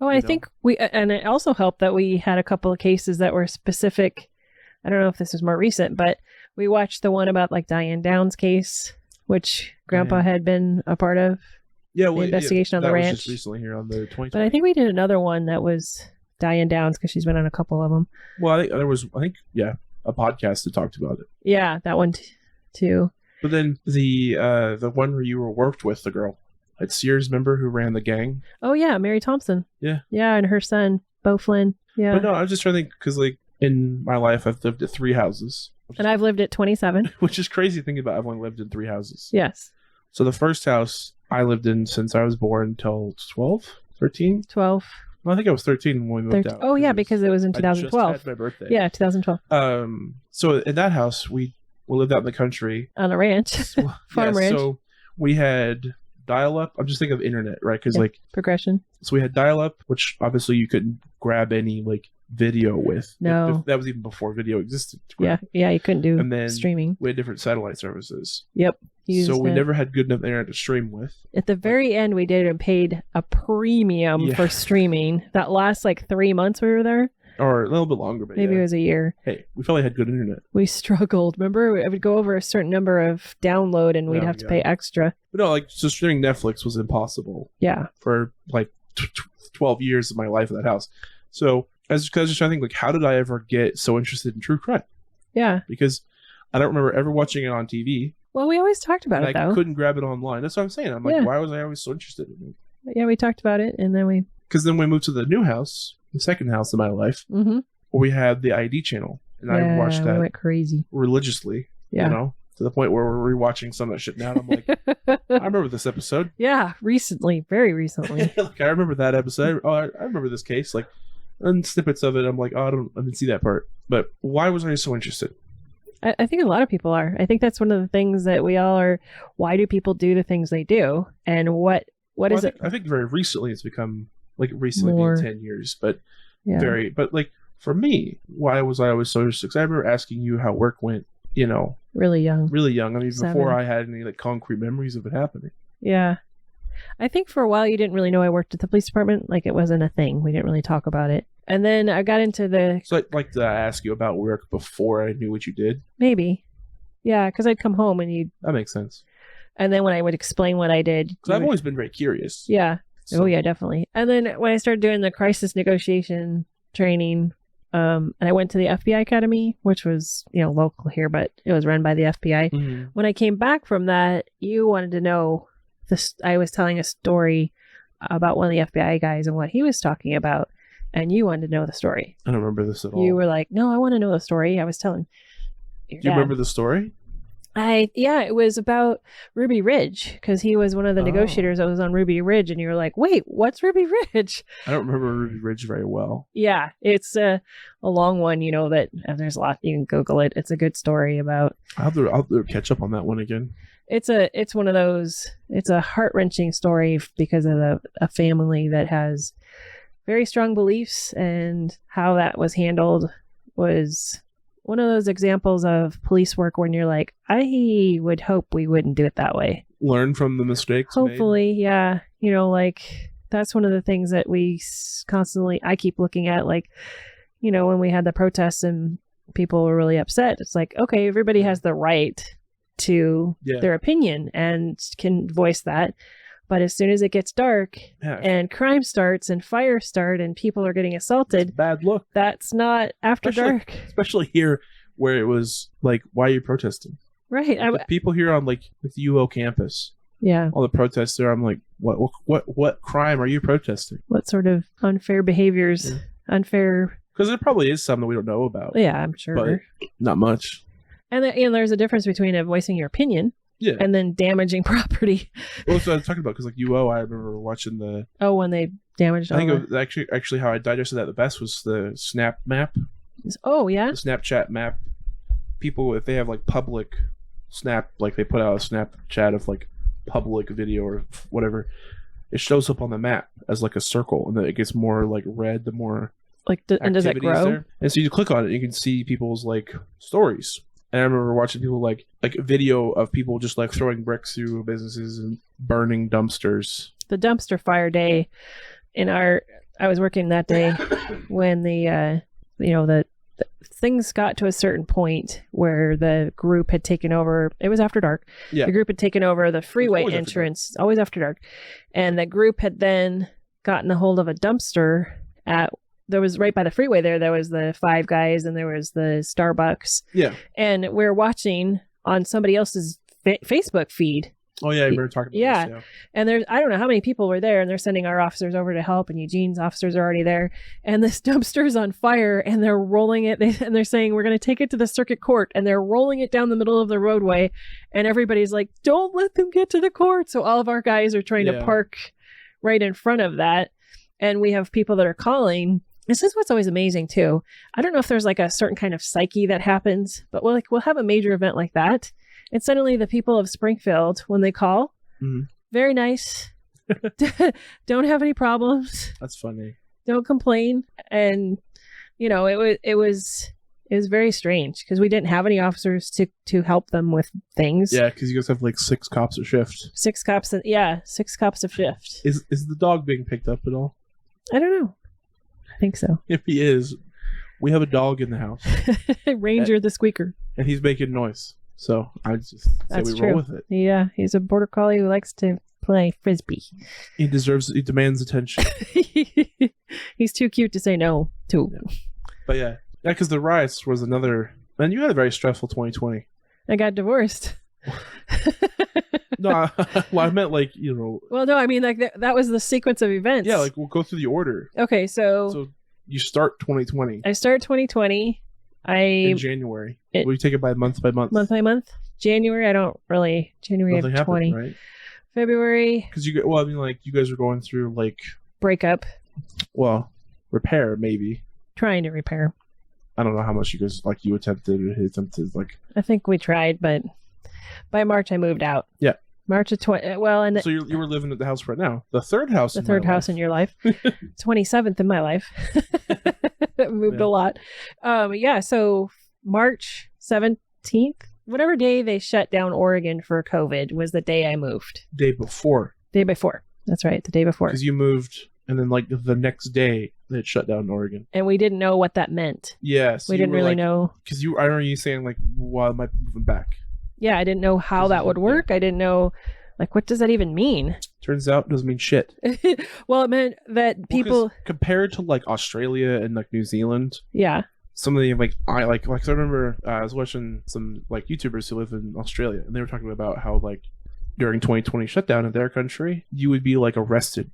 Speaker 1: Oh, I think and it also helped that we had a couple of cases that were specific. I don't know if this is more recent, but we watched the one about, like, Diane Down's case, which Grandpa had been a part of.
Speaker 3: Yeah,
Speaker 1: the investigation on the ranch.
Speaker 3: Was just recently here on the 20th.
Speaker 1: But I think we did another one that was Diane Downs because she's been on a couple of them.
Speaker 3: Well, I think there was, a podcast that talked about it.
Speaker 1: Yeah, that one too.
Speaker 3: But then the one where you worked with the girl at Sears, member who ran the gang.
Speaker 1: Oh yeah, Mary Thompson.
Speaker 3: Yeah,
Speaker 1: and her son Bo Flynn. Yeah.
Speaker 3: But no, I was just trying to think because like in my life I've lived at 3 houses,
Speaker 1: and I've lived at 27,
Speaker 3: which is crazy thinking about. I've only lived in 3 houses.
Speaker 1: Yes.
Speaker 3: So the first house I lived in since I was born until 13.
Speaker 1: 12.
Speaker 3: Well, I think I was 13 when we moved out.
Speaker 1: Oh yeah, because it was in 2012.
Speaker 3: I just had my birthday.
Speaker 1: Yeah, 2012.
Speaker 3: So in that house we lived out in the country
Speaker 1: on a ranch, farm ranch.
Speaker 3: So we had dial-up. I'm just thinking of internet, right? Because
Speaker 1: progression.
Speaker 3: So we had dial-up, which obviously you couldn't grab any like video with.
Speaker 1: No,
Speaker 3: that was even before video existed.
Speaker 1: Yeah, you couldn't do
Speaker 3: and then
Speaker 1: streaming.
Speaker 3: We had different satellite services.
Speaker 1: Yep.
Speaker 3: So we never had good enough internet to stream with.
Speaker 1: At the very end, we did and paid a premium for streaming. That last like 3 months we were there.
Speaker 3: Or a little bit longer, but
Speaker 1: maybe it was a year.
Speaker 3: Hey, we felt like had good internet.
Speaker 1: We struggled. Remember, it would go over a certain number of download, and we'd have to pay extra.
Speaker 3: But no, like so streaming Netflix was impossible.
Speaker 1: Yeah. For
Speaker 3: like 12 years of my life in that house. So I was just trying to think, like, how did I ever get so interested in true crime?
Speaker 1: Yeah.
Speaker 3: Because I don't remember ever watching it on TV.
Speaker 1: Well, we always talked about it, though.
Speaker 3: I couldn't grab it online. That's what I'm saying. I'm like, why was I always so interested in
Speaker 1: it? Yeah, we talked about it, and then we...
Speaker 3: Because then we moved to the new house, the second house in my life, where we had the ID channel. And I watched that
Speaker 1: went crazy.
Speaker 3: Religiously, to the point where we're rewatching some of that shit now. And I'm like, I remember this episode.
Speaker 1: Yeah, recently. Very recently.
Speaker 3: Like, I remember that episode. Oh, I remember this case. Like, and snippets of it, I'm like, oh, I didn't see that part. But why was I so interested?
Speaker 1: I think a lot of people are. I think that's one of the things that we all are. Why do people do the things they do? And what is it?
Speaker 3: I think very recently it's become, like, recently being 10 years. But but like, for me, why was I always so interested? Because I remember asking you how work went,
Speaker 1: really young.
Speaker 3: I mean, 7. Before I had any, like, concrete memories of it happening.
Speaker 1: Yeah. I think for a while you didn't really know I worked at the police department. Like, it wasn't a thing. We didn't really talk about it. And then I got into the...
Speaker 3: So I'd like to ask you about work before I knew what you did.
Speaker 1: Maybe. Yeah, because I'd come home and
Speaker 3: That makes sense.
Speaker 1: and then when I would explain what I did,
Speaker 3: Because I've always been very curious.
Speaker 1: yeah.
Speaker 3: So,
Speaker 1: Oh yeah, definitely. And then when I started doing the crisis negotiation training, and I went to the FBI Academy, which was, local here, but it was run by the FBI.
Speaker 3: Mhm.
Speaker 1: When I came back from that, you wanted to know this. I was telling a story about one of the FBI guys and what he was talking about, and you wanted to know the story.
Speaker 3: I don't remember this at all.
Speaker 1: You were like, "No, I want to know the story." I was telling.
Speaker 3: Do you remember the story?
Speaker 1: It was about Ruby Ridge, because he was one of the
Speaker 3: Oh.
Speaker 1: negotiators that was on Ruby Ridge, and you were like, "Wait, what's Ruby Ridge?"
Speaker 3: I don't remember Ruby Ridge very well.
Speaker 1: Yeah, it's a long one. That there's a lot. You can Google it. It's a good story about.
Speaker 3: I'll have to catch up on that one again.
Speaker 1: It's one of those. It's a heart-wrenching story because of a family that has very strong beliefs, and how that was handled was one of those examples of police work when you're like, I would hope we wouldn't do it that way.
Speaker 3: Learn from the mistakes.
Speaker 1: Hopefully, yeah. That's one of the things that I keep looking at, when we had the protests and people were really upset. It's like, okay, everybody has the right to their opinion and can voice that. But as soon as it gets dark and crime starts and fires start and people are getting assaulted,
Speaker 3: it's a bad look.
Speaker 1: That's not after dark.
Speaker 3: Especially here where it was like, why are you protesting?
Speaker 1: Right.
Speaker 3: The people here on the UO campus.
Speaker 1: Yeah.
Speaker 3: All the protests there, I'm like, what crime are you protesting?
Speaker 1: What sort of unfair behaviors? Unfair.
Speaker 3: Because there probably is some that we don't know about.
Speaker 1: Yeah, I'm sure.
Speaker 3: But not much.
Speaker 1: And there's a difference between voicing your opinion.
Speaker 3: Yeah.
Speaker 1: And then damaging property.
Speaker 3: Well, that's what I was talking about, because UO, I remember watching
Speaker 1: when they damaged.
Speaker 3: I think it was actually how I digested that the best was the Snap map.
Speaker 1: Oh yeah.
Speaker 3: The Snapchat map. People, if they have public Snap, they put out a Snapchat of public video or whatever, it shows up on the map as a circle, and then it gets more red the more
Speaker 1: and does it grow?
Speaker 3: There. And so you click on it, and you can see people's stories. And I remember watching people video of people just throwing bricks through businesses and burning dumpsters.
Speaker 1: The dumpster fire day I was working that day when the things got to a certain point where the group had taken over. It was after dark.
Speaker 3: Yeah.
Speaker 1: The group had taken over the freeway entrance, always after dark. And the group had then gotten a hold of a dumpster there was right by the freeway there was the Five Guys and there was the Starbucks.
Speaker 3: Yeah.
Speaker 1: And we're watching on somebody else's Facebook feed.
Speaker 3: Oh, yeah, you were talking about this, yeah.
Speaker 1: And I don't know how many people were there, and they're sending our officers over to help, and Eugene's officers are already there. And this dumpster's on fire, and they're rolling it, and they're saying, we're going to take it to the circuit court, and they're rolling it down the middle of the roadway, and everybody's like, don't let them get to the court. So all of our guys are trying to park right in front of that, and we have people that are calling. This is what's always amazing too. I don't know if there's a certain kind of psyche that happens, but we'll have a major event like that. And suddenly the people of Springfield, when they call, very nice, don't have any problems.
Speaker 3: That's funny.
Speaker 1: Don't complain. And, it was very strange because we didn't have any officers to help them with things.
Speaker 3: Yeah, because you guys have 6 cops a shift.
Speaker 1: 6 cops. 6 cops a shift.
Speaker 3: Is the dog being picked up at all?
Speaker 1: I don't know. I think so.
Speaker 3: If he is, we have a dog in the house.
Speaker 1: Ranger the Squeaker.
Speaker 3: And he's making noise. So I just say we roll with it.
Speaker 1: Yeah, he's a border collie who likes to play frisbee.
Speaker 3: He demands attention.
Speaker 1: He's too cute to say no to.
Speaker 3: Yeah. But yeah, because the riots was another. Man, you had a very stressful 2020.
Speaker 1: I got divorced.
Speaker 3: No, I meant
Speaker 1: Well, no, I mean that was the sequence of events.
Speaker 3: Yeah, we'll go through the order.
Speaker 1: Okay, so
Speaker 3: you start 2020.
Speaker 1: I start 2020.
Speaker 3: In January. We take it by month by month.
Speaker 1: Month by month. January, I don't really. January
Speaker 3: Nothing
Speaker 1: of 20.
Speaker 3: Happened, right?
Speaker 1: February.
Speaker 3: Because you guys are going through
Speaker 1: breakup.
Speaker 3: Well, repair maybe.
Speaker 1: Trying to repair.
Speaker 3: I don't know how much you guys you attempted.
Speaker 1: I think we tried, but by March I moved out.
Speaker 3: Yeah.
Speaker 1: March of 20. Well, and
Speaker 3: so you were living at the house right now. The third house.
Speaker 1: The third house in your life. 27th in my life. Moved a lot. So March 17th, whatever day they shut down Oregon for COVID was the day I moved.
Speaker 3: Day before.
Speaker 1: That's right. The day before.
Speaker 3: Because you moved, and then the next day they shut down Oregon.
Speaker 1: And we didn't know what that meant.
Speaker 3: Yes.
Speaker 1: We didn't really know.
Speaker 3: Because I remember you saying why am I moving back?
Speaker 1: Yeah, I didn't know how that would work. I didn't know, like, what does that even mean?
Speaker 3: Turns out it doesn't mean shit.
Speaker 1: Well, it meant that people...
Speaker 3: compared to, like, Australia and, like, New Zealand...
Speaker 1: Yeah.
Speaker 3: Some of the, like, I remember I was watching some, like, YouTubers who live in Australia, and they were talking about how, like, during 2020 shutdown in their country, you would be, like, arrested.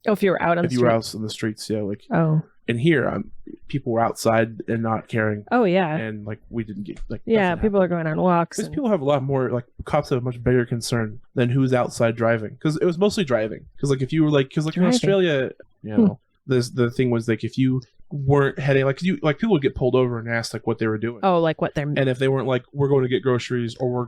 Speaker 1: Oh, if you were out on the streets.
Speaker 3: If you were out on the streets, yeah. Like,
Speaker 1: oh.
Speaker 3: And here, people were outside and not caring.
Speaker 1: Oh, yeah.
Speaker 3: And, like, we didn't get, like...
Speaker 1: Yeah, people are going on walks.
Speaker 3: Because people have a lot more, like, cops have a much bigger concern than who's outside driving. Because it was mostly driving. Because, like, if you were, like... Because, like, in Australia, you know, the thing was, like, if you weren't heading... Like, people would get pulled over and asked, like, what they were doing.
Speaker 1: Oh, like, what they're...
Speaker 3: And if they weren't, like, we're going to get groceries or we're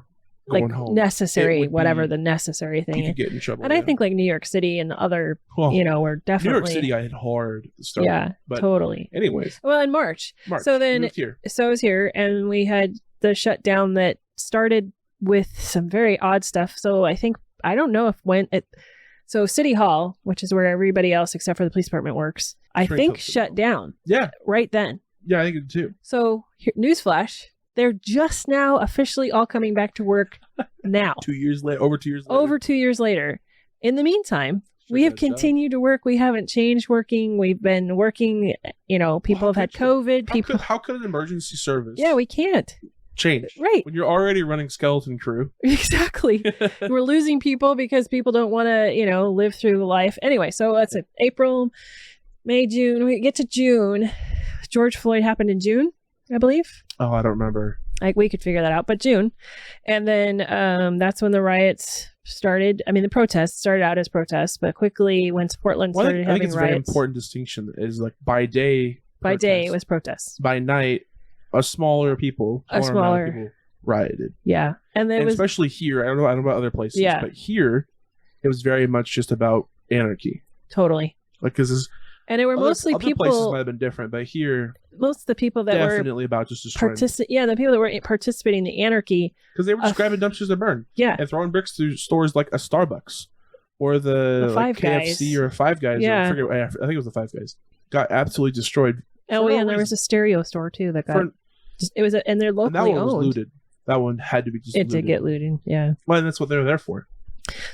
Speaker 3: going
Speaker 1: like
Speaker 3: home.
Speaker 1: Necessary, whatever the necessary thing.
Speaker 3: You could get in trouble.
Speaker 1: And I think like New York City and other, you know, were definitely...
Speaker 3: New York City I hit hard at the start.
Speaker 1: Yeah, but totally.
Speaker 3: Anyways.
Speaker 1: Well, in March. So then, so I was here and we had the shutdown that started with some very odd stuff. So I think, I don't know if so City Hall, which is where everybody else except for the police department works, I think shut down.
Speaker 3: Yeah.
Speaker 1: Right then.
Speaker 3: Yeah, I think it too.
Speaker 1: So newsflash. They're just now officially all coming back to work now.
Speaker 3: 2 years later. Over 2 years later.
Speaker 1: Over 2 years later. In the meantime, we have continued to work. We haven't changed working. We've been working, you know, people have had COVID.
Speaker 3: How could an emergency service...
Speaker 1: Yeah, we can't.
Speaker 3: Change.
Speaker 1: Right.
Speaker 3: When you're already running skeleton crew.
Speaker 1: Exactly. We're losing people because people don't want to, you know, live through life. Anyway, so that's it. April, May, June. We get to June. George Floyd happened in June, I believe.
Speaker 3: Oh, I don't remember.
Speaker 1: Like, we could figure that out, but June. And then that's when the riots started. I mean, the protests started out as protests, but quickly once Portland started having riots. I think it's a very
Speaker 3: important distinction is like by day
Speaker 1: it was protests.
Speaker 3: By night, smaller people rioted.
Speaker 1: Yeah. And
Speaker 3: especially here, I don't know about other places, but here it was very much just about anarchy.
Speaker 1: Totally.
Speaker 3: Like, because
Speaker 1: and it were mostly people.
Speaker 3: Other places might have been different, but here,
Speaker 1: most of the people that
Speaker 3: definitely about just destroying.
Speaker 1: The people that were participating in the anarchy,
Speaker 3: because they were just grabbing dumpsters to burn.
Speaker 1: Yeah,
Speaker 3: and throwing bricks through stores like a Starbucks or the
Speaker 1: Five
Speaker 3: KFC
Speaker 1: Guys.
Speaker 3: Or Five Guys.
Speaker 1: Yeah,
Speaker 3: I think it was the Five Guys. Got absolutely destroyed.
Speaker 1: Oh yeah, and there was a stereo store too that got. And they're locally
Speaker 3: and that one
Speaker 1: owned.
Speaker 3: Was looted. That one had to be just.
Speaker 1: It did get looted. Yeah.
Speaker 3: Well, that's what they were there for.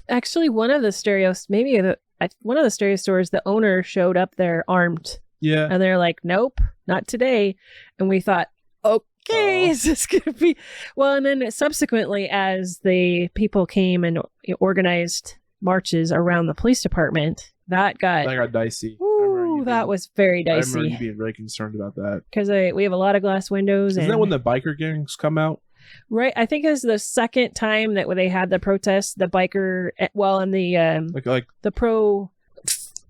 Speaker 1: Actually, one of the stereo stores, the owner showed up there armed.
Speaker 3: Yeah.
Speaker 1: And they're like, nope, not today. And we thought, okay, is this going to be... Well, and then subsequently, as the people came and organized marches around the police department, that got
Speaker 3: dicey.
Speaker 1: Ooh, that was very dicey.
Speaker 3: I remember you being very concerned about that.
Speaker 1: Because we have a lot of glass windows.
Speaker 3: Isn't that when the biker gangs come out?
Speaker 1: Right. I think it was the second time that when they had the protests, the biker, well, and the pro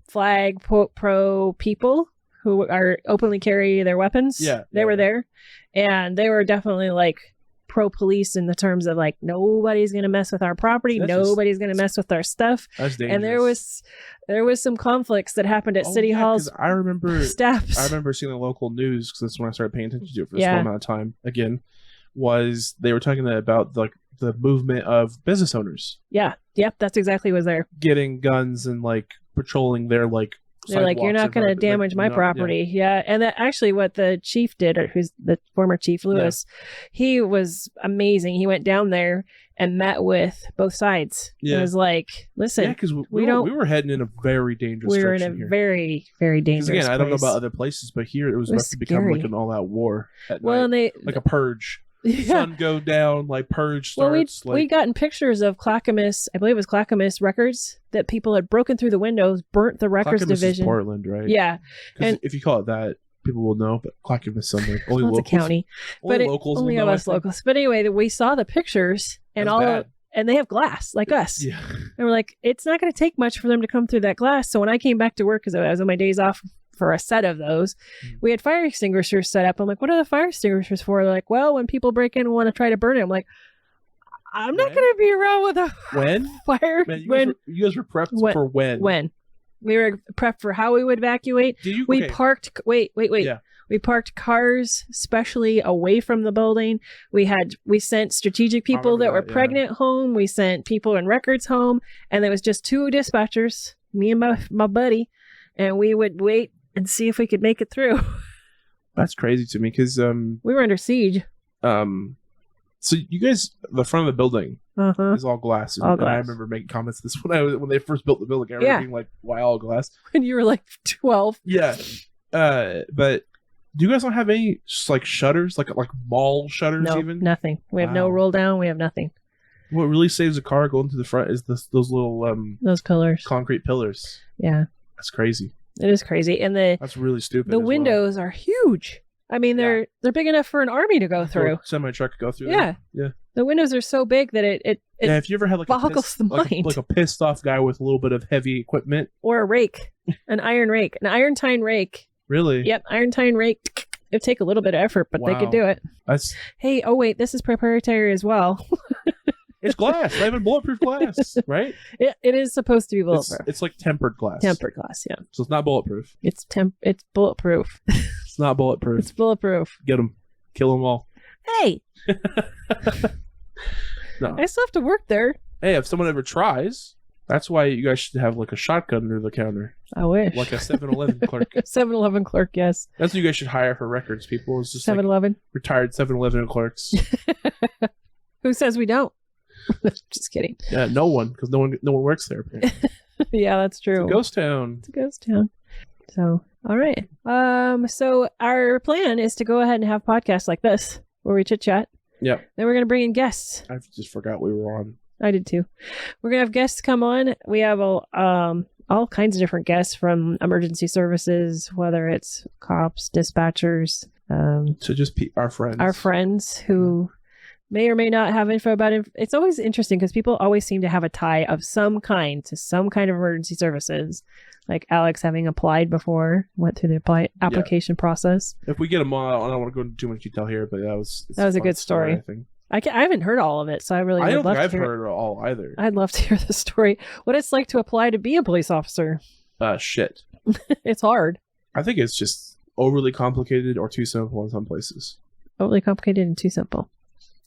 Speaker 1: flag, pro people who are openly carry their weapons.
Speaker 3: Yeah.
Speaker 1: They were there. And they were definitely like pro police in the terms of like, nobody's going to mess with our property. Nobody's going to mess with our stuff.
Speaker 3: That's dangerous. And
Speaker 1: there was some conflicts that happened at City Hall's
Speaker 3: I remember
Speaker 1: steps.
Speaker 3: I remember seeing the local news because that's when I started paying attention to it for a small amount of time. Again, was they were talking about like the movement of business owners.
Speaker 1: Yeah. Yep. That's exactly what was there.
Speaker 3: Getting guns and like patrolling their like.
Speaker 1: They're like, you're not going to damage my property. Yeah. And that actually what the chief did, or who's the former chief, Lewis, he was amazing. He went down there and met with both sides. Yeah. It was like, listen,
Speaker 3: because we were heading in a very dangerous direction.
Speaker 1: We were in a very, very dangerous
Speaker 3: place.
Speaker 1: Again,
Speaker 3: I don't know about other places, but here it was about to become like an all-out war at night.
Speaker 1: And
Speaker 3: like a purge. Sun go down, like purge starts.
Speaker 1: Well, we gotten pictures of Clackamas, I believe it was Clackamas Records, that people had broken through the windows, burnt the records
Speaker 3: Clackamas
Speaker 1: division.
Speaker 3: Is Portland, right?
Speaker 1: Yeah.
Speaker 3: And if you call it that, people will know, but Clackamas is something. Only locals.
Speaker 1: It's a county.
Speaker 3: Only locals
Speaker 1: only of us locals. But anyway, we saw the pictures and and they have glass like us.
Speaker 3: Yeah.
Speaker 1: And we're like, it's not going to take much for them to come through that glass. So when I came back to work, because I was on my days off for a set of those, we had fire extinguishers set up. I'm like, what are the fire extinguishers for? They're like, well, when people break in and want to try to burn it. I'm like, I'm not going to be around with a fire.
Speaker 3: Man, you guys were prepped for when?
Speaker 1: When? We were prepped for how we would evacuate. We parked, wait.
Speaker 3: Yeah.
Speaker 1: We parked cars specially away from the building. We sent strategic people that were pregnant home. We sent people in records home. And there was just two dispatchers, me and my buddy. And we would wait and see if we could make it through.
Speaker 3: That's crazy to me because
Speaker 1: we were under siege.
Speaker 3: So you guys, the front of the building is all glass. And,
Speaker 1: All glass.
Speaker 3: and I remember making comments this when they first built the building. I remember being like, "Why all glass?"
Speaker 1: When you were like 12.
Speaker 3: Yeah. But do you guys not have any like shutters, like mall shutters?
Speaker 1: No,
Speaker 3: even
Speaker 1: nothing. We have no roll down. We have nothing.
Speaker 3: What really saves a car going to the front is those little
Speaker 1: those pillars,
Speaker 3: concrete pillars.
Speaker 1: Yeah,
Speaker 3: that's crazy.
Speaker 1: It is crazy, and that's
Speaker 3: really stupid.
Speaker 1: The windows are huge. I mean, they're big enough for an army to go through.
Speaker 3: Semi truck could go through.
Speaker 1: Yeah,
Speaker 3: yeah.
Speaker 1: The windows are so big that it
Speaker 3: if you ever had like
Speaker 1: boggles the mind,
Speaker 3: like a pissed off guy with a little bit of heavy equipment
Speaker 1: or a rake, an iron tine rake.
Speaker 3: Really?
Speaker 1: Yep, iron tine rake. It'd take a little bit of effort, but they could do it. Hey, oh wait, this is proprietary as well.
Speaker 3: It's glass. Not even bulletproof glass, right?
Speaker 1: It is supposed to be bulletproof.
Speaker 3: It's like tempered glass.
Speaker 1: Tempered glass, yeah.
Speaker 3: So it's not bulletproof.
Speaker 1: It's bulletproof.
Speaker 3: It's not bulletproof.
Speaker 1: It's bulletproof.
Speaker 3: Get them. Kill them all.
Speaker 1: Hey.
Speaker 3: No.
Speaker 1: I still have to work there.
Speaker 3: Hey, if someone ever tries, that's why you guys should have like a shotgun under the counter.
Speaker 1: I wish.
Speaker 3: Like a 7-Eleven clerk.
Speaker 1: 7-Eleven clerk, yes.
Speaker 3: That's what you guys should hire for records, people. It's just
Speaker 1: 7-Eleven.
Speaker 3: Like retired 7-Eleven clerks.
Speaker 1: Who says we don't? Just kidding.
Speaker 3: Yeah, no one, because no one works there.
Speaker 1: Yeah, that's true.
Speaker 3: It's a ghost town.
Speaker 1: It's a ghost town. So, all right. So our plan is to go ahead and have podcasts like this where we chit chat.
Speaker 3: Yeah.
Speaker 1: Then we're gonna bring in guests.
Speaker 3: I just forgot we were on.
Speaker 1: I did too. We're gonna have guests come on. We have all kinds of different guests from emergency services, whether it's cops, dispatchers.
Speaker 3: So just our friends.
Speaker 1: Our friends who may or may not have info about it. It's always interesting because people always seem to have a tie of some kind to some kind of emergency services. Like Alex having applied before, went through the application process. If
Speaker 3: we get them on, I don't want to go into too much detail here, but that was
Speaker 1: a good story.
Speaker 3: I think.
Speaker 1: I haven't heard all of it, so I really would love to hear. I don't think
Speaker 3: I've heard it all either.
Speaker 1: I'd love to hear the story. What it's like to apply to be a police officer.
Speaker 3: Shit.
Speaker 1: It's hard.
Speaker 3: I think it's just overly complicated or too simple in some places.
Speaker 1: Overly complicated and too simple.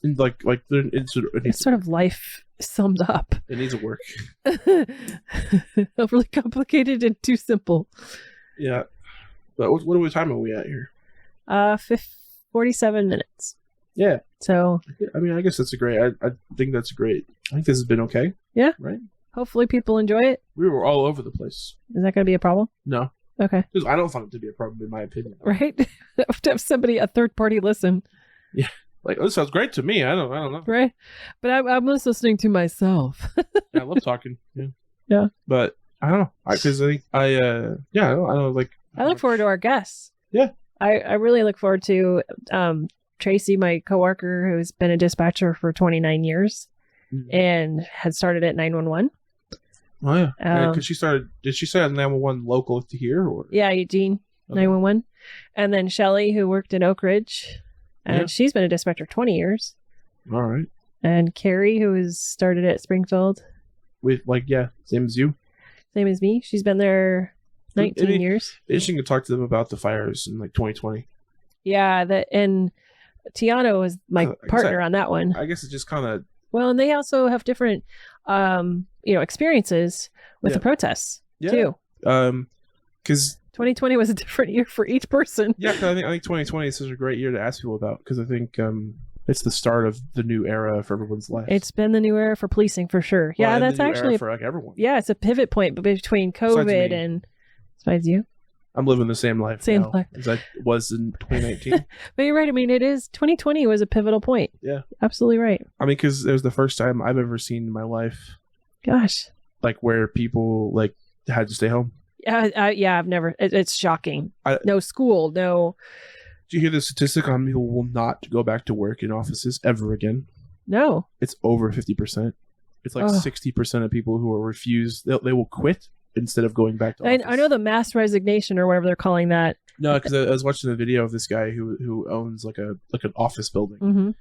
Speaker 3: It's
Speaker 1: sort of life summed up.
Speaker 3: It needs to work.
Speaker 1: Overly complicated and too simple.
Speaker 3: Yeah. But what time are we at here?
Speaker 1: 47 minutes.
Speaker 3: Yeah.
Speaker 1: So.
Speaker 3: I mean, I guess that's I think that's great. I think this has been okay.
Speaker 1: Yeah.
Speaker 3: Right?
Speaker 1: Hopefully people enjoy it.
Speaker 3: We were all over the place.
Speaker 1: Is that going to be a problem?
Speaker 3: No.
Speaker 1: Okay.
Speaker 3: Because I don't find it to be a problem, in my opinion.
Speaker 1: Right? To have a third party listen.
Speaker 3: Yeah. Like, this sounds great to me. I don't know.
Speaker 1: Right. But I'm just listening to myself.
Speaker 3: Yeah, I love talking. Yeah.
Speaker 1: Yeah.
Speaker 3: But I don't know. Because I don't like.
Speaker 1: I look forward to our guests.
Speaker 3: Yeah.
Speaker 1: I really look forward to Tracey, my coworker, who's been a dispatcher for 29 years and had started at 911.
Speaker 3: Oh, yeah. Because did she start at 911 local to here? Or?
Speaker 1: Yeah, Eugene, 911. And then Shelly, who worked in Oak Ridge. And she's been a dispatcher 20 years.
Speaker 3: All right.
Speaker 1: And Carrie, who has started at Springfield.
Speaker 3: Same as you.
Speaker 1: Same as me. She's been there 19 years.
Speaker 3: Interesting to talk to them about the fires in 2020.
Speaker 1: Yeah, and Tiana was my partner on that one.
Speaker 3: I guess it's just kind of.
Speaker 1: Well, and they also have different, experiences with the protests too.
Speaker 3: Because
Speaker 1: 2020 was a different year for each person.
Speaker 3: Yeah, I think 2020 is such a great year to ask people about because I think it's the start of the new era for everyone's life.
Speaker 1: It's been the new era for policing for sure. Yeah, that's actually
Speaker 3: for everyone.
Speaker 1: Yeah, it's a pivot point between COVID and besides you.
Speaker 3: I'm living the same life now as I was in 2019.
Speaker 1: But you're right. I mean, 2020 was a pivotal point.
Speaker 3: Yeah,
Speaker 1: absolutely right.
Speaker 3: I mean, because it was the first time I've ever seen in my life.
Speaker 1: Gosh.
Speaker 3: Where people had to stay home.
Speaker 1: I've never. It's shocking. No school. No.
Speaker 3: Do you hear the statistic on people will not go back to work in offices ever again?
Speaker 1: No.
Speaker 3: It's over 50%. It's 60% of people who are refused. They will quit instead of going back to office.
Speaker 1: I know the mass resignation or whatever they're calling that.
Speaker 3: No, because I was watching a video of this guy who owns an office building,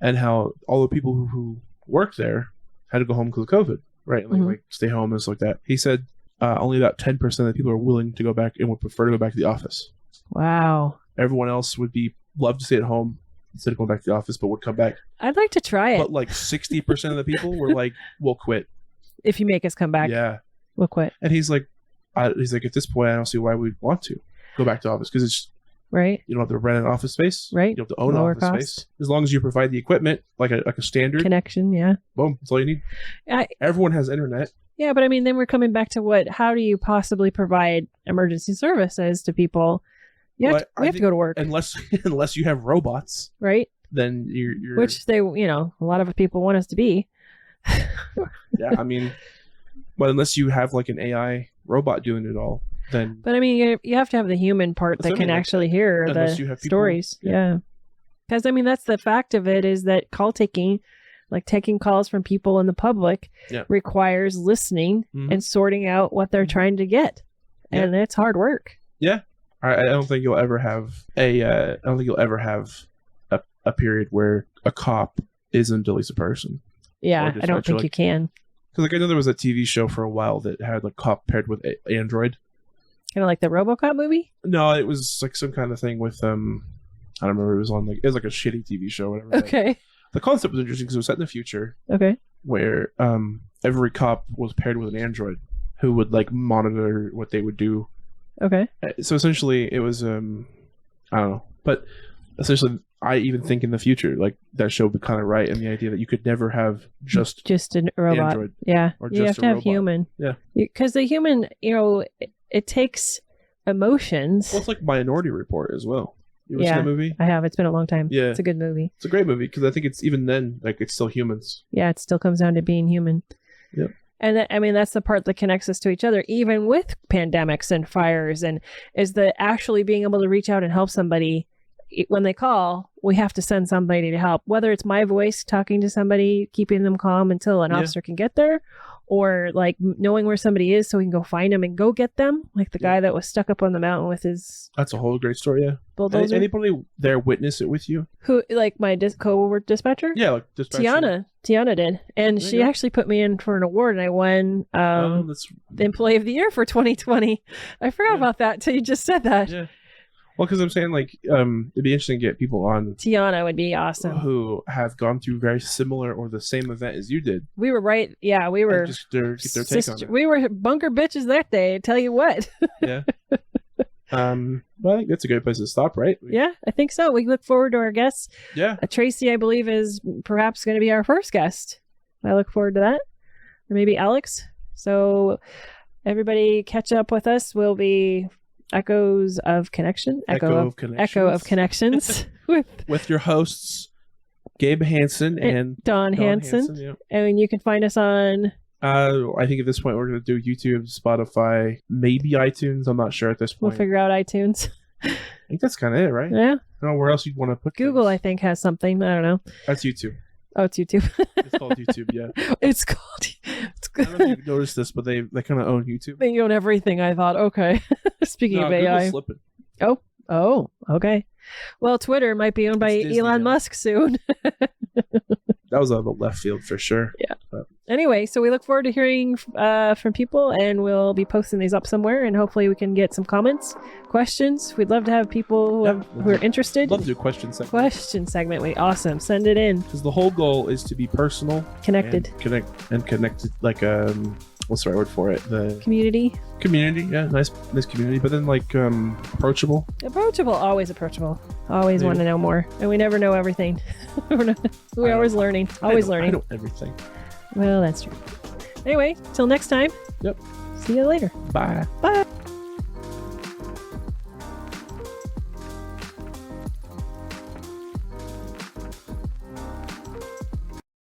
Speaker 3: and how all the people who worked there had to go home because of COVID, right? Stay home and stuff like that. He said only about 10% of the people are willing to go back and would prefer to go back to the office.
Speaker 1: Wow.
Speaker 3: Everyone else would love to stay at home instead of going back to the office, but would come back.
Speaker 1: I'd like to try it.
Speaker 3: But 60% of the people were we'll quit.
Speaker 1: If you make us come back.
Speaker 3: Yeah. We'll
Speaker 1: quit.
Speaker 3: And he's like, at this point, I don't see why we'd want to go back to office because
Speaker 1: Right.
Speaker 3: You don't have to rent an office space.
Speaker 1: Right.
Speaker 3: You don't have to own
Speaker 1: Lower
Speaker 3: office
Speaker 1: cost.
Speaker 3: space. As long as you provide the equipment, like a standard
Speaker 1: Connection. Yeah.
Speaker 3: boom, that's all you need. Everyone has internet.
Speaker 1: Yeah, but I mean, then we're coming back to how do you possibly provide emergency services to people? We have to go to work.
Speaker 3: Unless you have robots,
Speaker 1: right?
Speaker 3: Then you're
Speaker 1: which they, a lot of people want us to be.
Speaker 3: Yeah, I mean, but unless you have like an AI robot doing it all, then.
Speaker 1: But I mean, you have to have the human part that can actually hear the stories. Yeah. Because I mean, that's the fact of it, is that call taking, like taking calls from people in the public, requires listening and sorting out what they're trying to get, and it's hard work. Yeah.
Speaker 3: I don't think you'll ever have a period where a cop isn't at least a person.
Speaker 1: Yeah, I don't think you can.
Speaker 3: Because I know there was a TV show for a while that had like cop paired with Android.
Speaker 1: Kind of like the RoboCop movie? No,
Speaker 3: it was like some kind of thing with I don't remember. It was on it was like a shitty TV show. Whatever.
Speaker 1: Okay.
Speaker 3: The concept was interesting because it was set in the future.
Speaker 1: Okay.
Speaker 3: Where every cop was paired with an android who would like monitor what they would do.
Speaker 1: Okay.
Speaker 3: So essentially, it was I don't know, but essentially, I even think in the future, like that show would be kind of right, and the idea that you could never have just
Speaker 1: a robot.
Speaker 3: Android,
Speaker 1: or you have to have human.
Speaker 3: Yeah.
Speaker 1: Because the human, it takes emotions.
Speaker 3: Well, it's like Minority Report as well. You ever seen that movie?
Speaker 1: I have. It's been a long time.
Speaker 3: Yeah.
Speaker 1: It's a good movie.
Speaker 3: It's a great movie because I think it's even then, like, it's still humans.
Speaker 1: Yeah, it still comes down to being human.
Speaker 3: Yep.
Speaker 1: And I mean, that's the part that connects us to each other, even with pandemics and fires, and is the actually being able to reach out and help somebody. When they call, we have to send somebody to help, whether it's my voice talking to somebody, keeping them calm until an officer can get there, or like knowing where somebody is so we can go find them and go get them. Like the guy that was stuck up on the mountain with his...
Speaker 3: That's a whole great story, yeah.
Speaker 1: Bulldozer.
Speaker 3: Anybody there witness it with you?
Speaker 1: Who, like my co-worker dispatcher?
Speaker 3: Yeah, like dispatcher.
Speaker 1: Tiana did. And she actually put me in for an award, and I won the Employee of the Year for 2020. I forgot about that until you just said that.
Speaker 3: Yeah. Well, because I'm saying, like, it'd be interesting to get people on.
Speaker 1: Tiana would be awesome.
Speaker 3: Who have gone through very similar or the same event as you did.
Speaker 1: We were right. Yeah, we were.
Speaker 3: Just get their take on it.
Speaker 1: We were bunker bitches that day, I tell you what.
Speaker 3: Yeah. Well, I think that's a good place to stop, right?
Speaker 1: Yeah, I think so. We look forward to our guests.
Speaker 3: Yeah.
Speaker 1: Tracey, I believe, is perhaps going to be our first guest. I look forward to that. Or maybe Alex. So everybody catch up with us. We'll be... Echoes of Connection. Echo of Connections.
Speaker 3: with your hosts, Gabe Hansen and
Speaker 1: Dawn Hansen.
Speaker 3: Yeah.
Speaker 1: And you can find us on...
Speaker 3: I think at this point we're going to do YouTube, Spotify, maybe iTunes. I'm not sure at this point.
Speaker 1: We'll figure out iTunes.
Speaker 3: I think that's kind of it, right?
Speaker 1: Yeah.
Speaker 3: I don't know where else you'd want to put
Speaker 1: Google,
Speaker 3: things.
Speaker 1: I think, has something. I don't know.
Speaker 3: That's YouTube.
Speaker 1: Oh, it's YouTube.
Speaker 3: It's called YouTube, yeah.
Speaker 1: It's called...
Speaker 3: I don't know if you've noticed this, but they kind of own YouTube.
Speaker 1: They own everything, I thought. Okay. Speaking of AI.
Speaker 3: Google's slipping.
Speaker 1: Oh, okay. Well, Twitter might be owned by
Speaker 3: Disney
Speaker 1: Elon Musk soon.
Speaker 3: That was out of the left field for sure.
Speaker 1: Yeah. Anyway, so we look forward to hearing from people, and we'll be posting these up somewhere, and hopefully we can get some comments, questions. We'd love to have people who are interested.
Speaker 3: Love to do a question segment.
Speaker 1: Question segment would be awesome. Send it in.
Speaker 3: Because the whole goal is to be personal,
Speaker 1: connected,
Speaker 3: connected. Like what's the right word for it? The
Speaker 1: community.
Speaker 3: Yeah, nice community. But then like approachable.
Speaker 1: Always approachable. Always want to know more, and we never know everything. We're always learning. Always learning.
Speaker 3: I know everything.
Speaker 1: Well, that's true. Anyway, till next time.
Speaker 3: Yep.
Speaker 1: See you later.
Speaker 3: Bye.
Speaker 1: Bye.